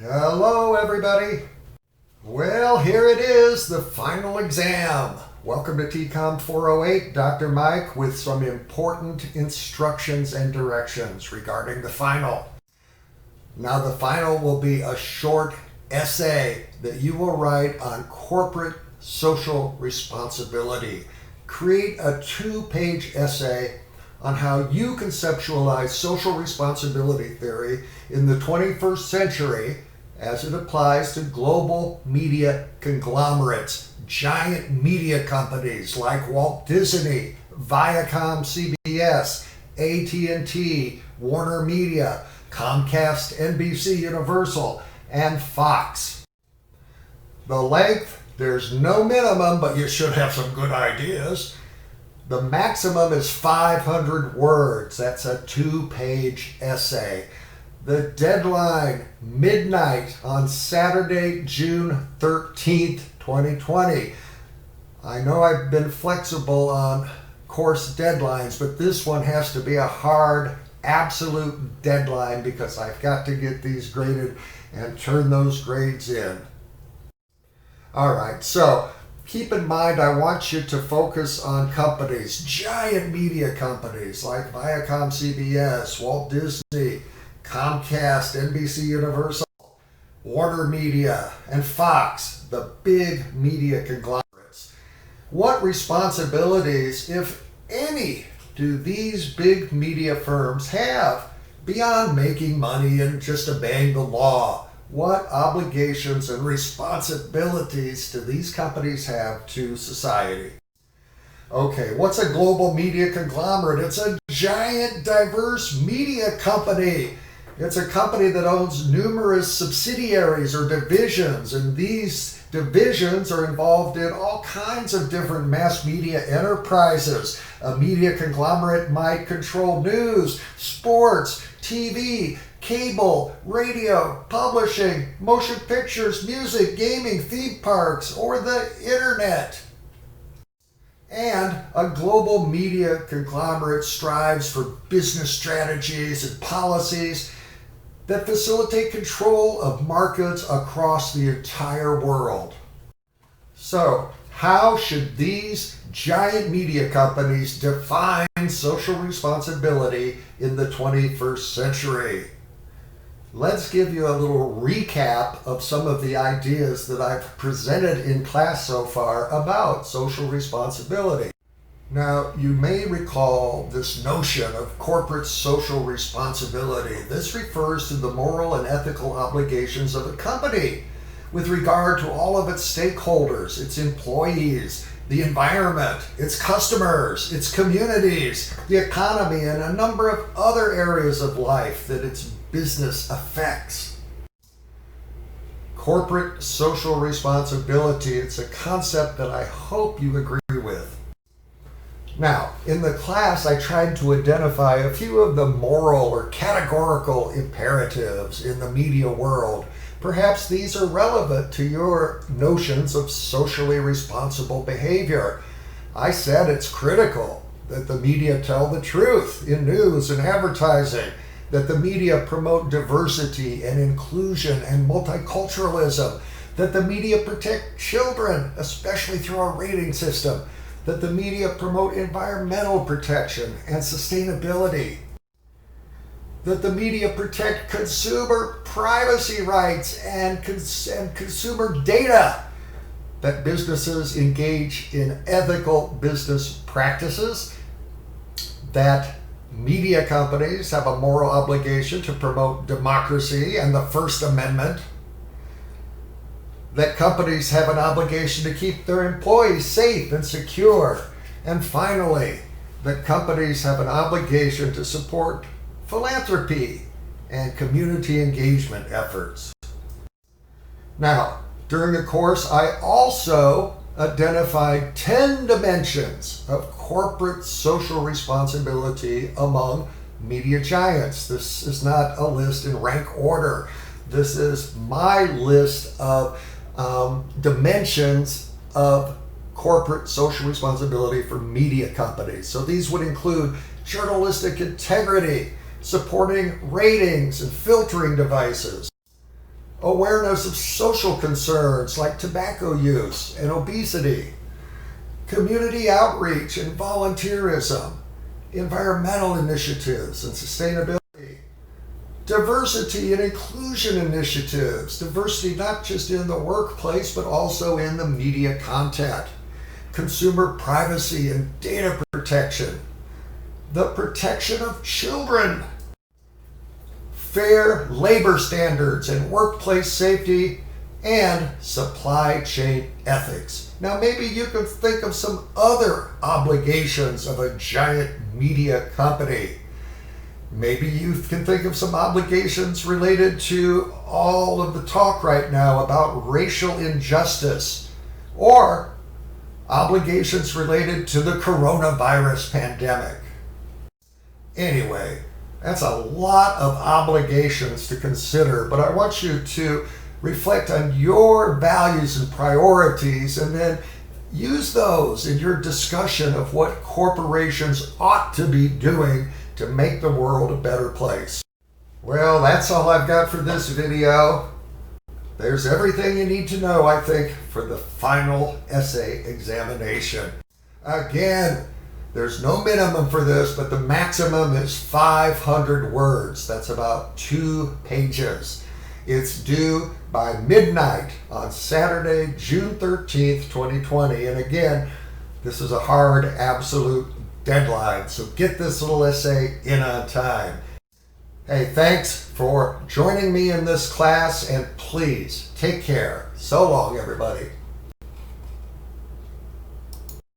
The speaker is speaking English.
Hello, everybody. Well, here it is, the final exam. Welcome to TCOM 408. Dr. Mike with some important instructions and directions regarding the final. Now, the final will be a short essay that you will write on corporate social responsibility. Create a 2-page essay on how you conceptualize social responsibility theory in the 21st century as it applies to global media conglomerates, giant media companies like Walt Disney, Viacom CBS, AT&T, Warner Media, Comcast NBC Universal, and Fox. The length, there's no minimum, but you should have some good ideas. The maximum is 500 words. That's a 2-page essay. The deadline, midnight on Saturday, June 13th, 2020. I know I've been flexible on course deadlines, but this one has to be a hard, absolute deadline because I've got to get these graded and turn those grades in. All right, so keep in mind, I want you to focus on companies, giant media companies like Viacom CBS, Walt Disney, Comcast, NBC Universal, Warner Media, and Fox, the big media conglomerates. What responsibilities, if any, do these big media firms have beyond making money and just obeying the law? What obligations and responsibilities do these companies have to society? Okay, what's a global media conglomerate? It's a giant, diverse media company. It's a company that owns numerous subsidiaries or divisions, and these divisions are involved in all kinds of different mass media enterprises. A media conglomerate might control news, sports, TV, cable, radio, publishing, motion pictures, music, gaming, theme parks, or the internet. And a global media conglomerate strives for business strategies and policies that facilitate control of markets across the entire world. So, how should these giant media companies define social responsibility in the 21st century? Let's give you a little recap of some of the ideas that I've presented in class so far about social responsibility. Now, you may recall this notion of corporate social responsibility. This refers to the moral and ethical obligations of a company with regard to all of its stakeholders, its employees, the environment, its customers, its communities, the economy, and a number of other areas of life that its business affects. Corporate social responsibility, it's a concept that I hope you agree with. Now, in the class, I tried to identify a few of the moral or categorical imperatives in the media world. Perhaps these are relevant to your notions of socially responsible behavior. I said it's critical that the media tell the truth in news and advertising, that the media promote diversity and inclusion and multiculturalism, that the media protect children, especially through our rating system, that the media promote environmental protection and sustainability, that the media protect consumer privacy rights and consumer data, that businesses engage in ethical business practices, that media companies have a moral obligation to promote democracy and the First Amendment, that companies have an obligation to keep their employees safe and secure, and finally, that companies have an obligation to support philanthropy and community engagement efforts. Now, during the course, I also identified 10 dimensions of corporate social responsibility among media giants. This is not a list in rank order. This is my list of dimensions of corporate social responsibility for media companies. So these would include journalistic integrity, supporting ratings and filtering devices, awareness of social concerns like tobacco use and obesity, community outreach and volunteerism, environmental initiatives and sustainability, diversity and inclusion initiatives, diversity not just in the workplace but also in the media content, consumer privacy and data protection, the protection of children, fair labor standards and workplace safety, and supply chain ethics. Now, maybe you can think of some other obligations of a giant media company. Maybe you can think of some obligations related to all of the talk right now about racial injustice, or obligations related to the coronavirus pandemic. Anyway, that's a lot of obligations to consider, but I want you to reflect on your values and priorities and then use those in your discussion of what corporations ought to be doing to make the world a better place. Well, that's all I've got for this video. There's everything you need to know, I think, for the final essay examination. Again, there's no minimum for this, but the maximum is 500 words. That's about 2 pages. It's due by midnight on Saturday, June 13th, 2020. And again, this is a hard, absolute deadline, so get this little essay in on time. Hey, thanks for joining me in this class, and please take care. So long, everybody.